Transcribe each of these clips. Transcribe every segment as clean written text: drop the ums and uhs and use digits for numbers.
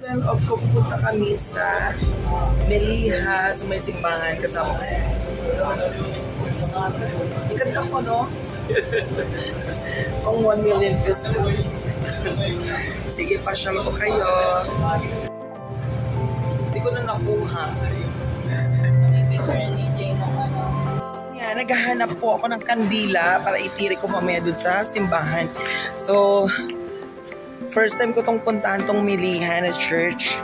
Then, of course, pupunta kami sa Meliha, sa may simbahan, kasama ko sila. Ganda ko, no? Ang 1 million views. Sige, pasyal ko kayo. Hindi ko na nakuha. Yan, naghahanap po ako ng kandila para itiri ko mamaya dun sa simbahan. So, first time ko tong puntahan tong Meliha na church.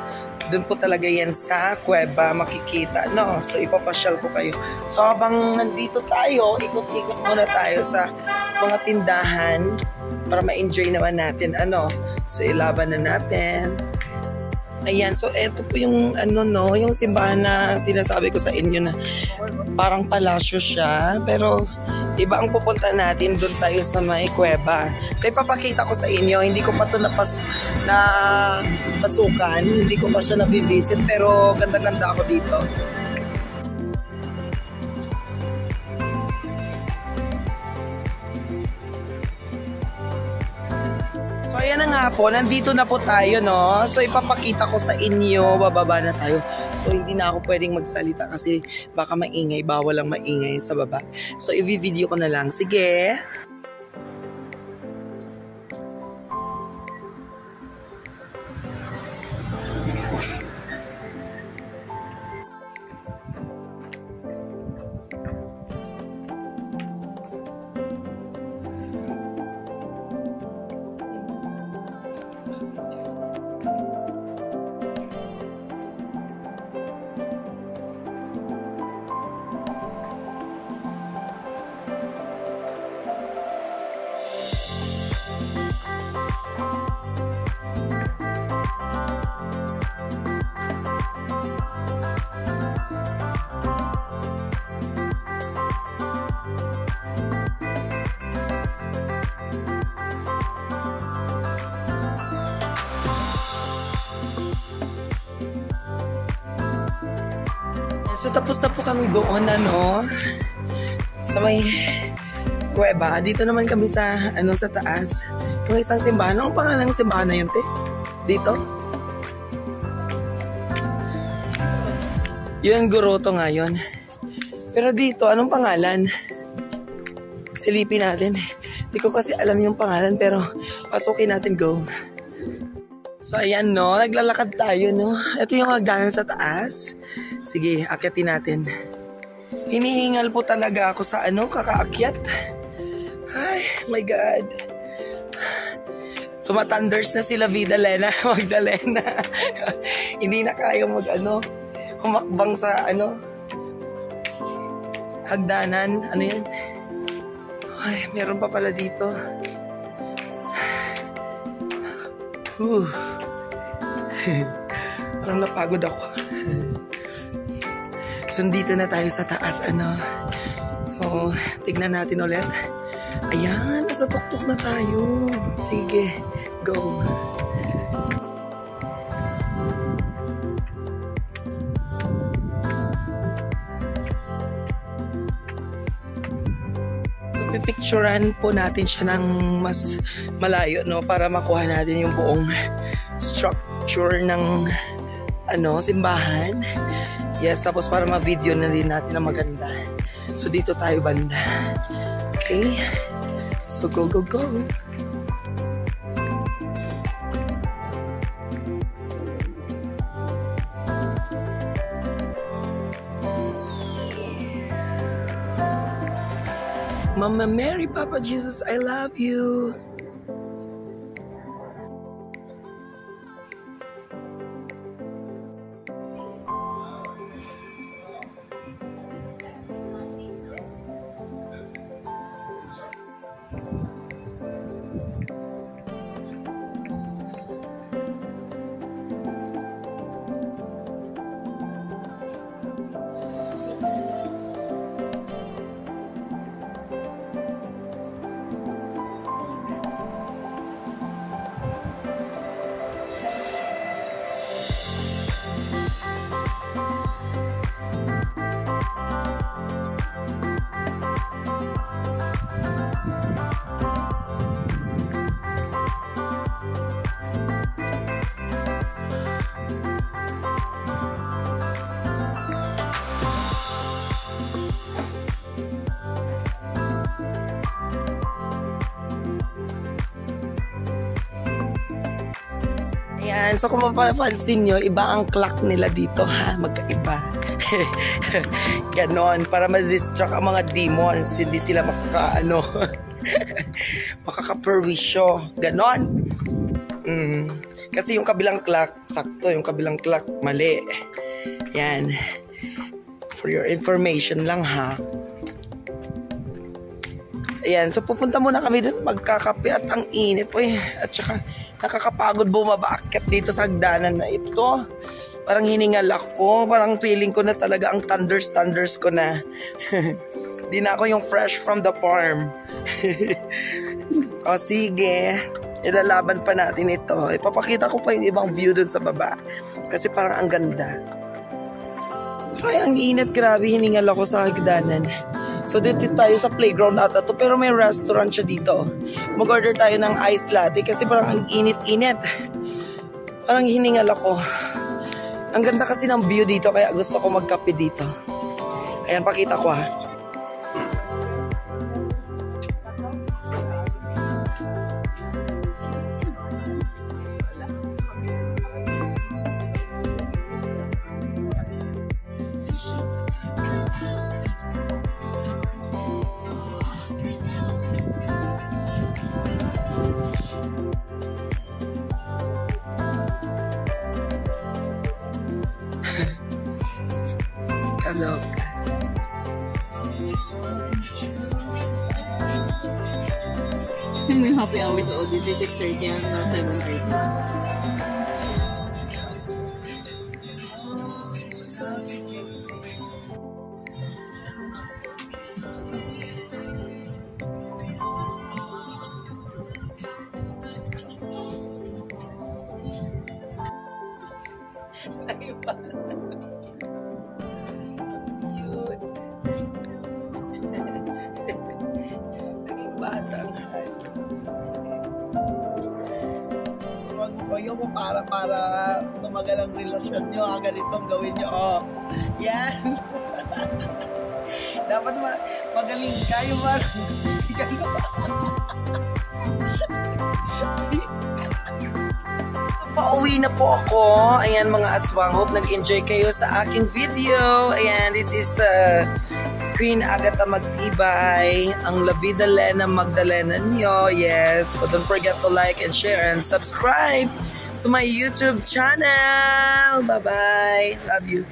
Doon po talaga yan sa kuweba makikita, no? So, ipapasyal ko kayo. So, habang nandito tayo, ikot-ikot muna tayo sa mga tindahan para ma-enjoy naman natin, ano? So, ilaban na natin. Ayan, so eto po yung ano, no, yung simbahan na sinasabi ko sa inyo na parang palasyo siya, pero iba ang pupunta natin, doon tayo sa may kuweba. So ipapakita ko sa inyo, hindi ko pa ito pasukan, hindi ko pa siya nabivisit, pero ganda-ganda ako dito. So ayan na nga po, nandito na po tayo, no? So ipapakita ko sa inyo, bababa na tayo. So hindi na ako pwedeng magsalita kasi baka maingay, bawal lang maingay sa baba. So i-video ko na lang. Sige. So tapos na po kami doon, ano, sa may kuweba. Dito naman kami sa, ano, sa taas. Yung isang simbahan. Anong pangalan ng simbahan na yun, te? Dito? Yun, Guroto nga yun. Pero dito, anong pangalan? Silipin natin. Hindi ko kasi alam yung pangalan, pero pasukin natin, go. So, ayan, no. Naglalakad tayo, no. Ito yung hagdanan sa taas. Sige, akyatin natin. Hinihingal po talaga ako sa, ano, kakaakyat. Ay, my God. Tumatanders na sila Vidalena, Magdalena. Hindi na kaya mag, humakbang sa, hagdanan. Ano yan? Ay, meron pa pala dito. Parang napagod ako. So, dito na tayo sa taas, So, tignan natin ulit. Ayan, nasa tuktok na tayo. Sige, go. Pipicturean po natin siya ng mas malayo, no, para makuha natin yung buong structure ng simbahan. Yes, tapos para ma-video na din natin na maganda. So dito tayo banda. Okay? So go, go, go. Mama Mary, Papa Jesus, I love you. Ayan, so kung mapapansin nyo, iba ang clock nila dito ha, magkaiba. Ganon, para ma-distract ang mga demons, hindi sila makakaperwisyo. Ganon. Kasi yung kabilang clock, sakto, yung kabilang clock, mali. Yan. For your information lang ha. Ayan, so pupunta muna kami dun, magkakape at ang init. Uy, at saka nakakapagod bumaba akyat dito sa hagdanan na ito. Parang hiningal ako, parang feeling ko na talaga ang thunders ko na. Di na ako yung fresh from the farm. O sige, ilalaban pa natin ito. Ipapakita ko pa yung ibang view dun sa baba. Kasi parang ang ganda. Ay, ang init, grabe, hiningal ako sa hagdanan. So dito tayo sa playground ata to, pero may restaurant siya dito. Mag-order tayo ng ice latte kasi parang ang init-init. Parang hiningal ako. Ang ganda kasi ng view dito kaya gusto ko magkape dito. Ayan, pakita ko ha. Kaloka. May happy hour sa Odyssey, 6:30 hanggang 7:30. Batang kayo mo para tumagal ang relasyon nyo, ganitong gawin nyo. Oh, yan. Dapat magaling kayo, Pauwi na po ako. Ayan mga aswang, hope nag-enjoy kayo sa aking video. Ayan, this is Queen Agatha Magtibay, ang La Vida Lena Magdalena nyo. Yes, so don't forget to like and share and subscribe to my YouTube channel. Bye-bye. Love you.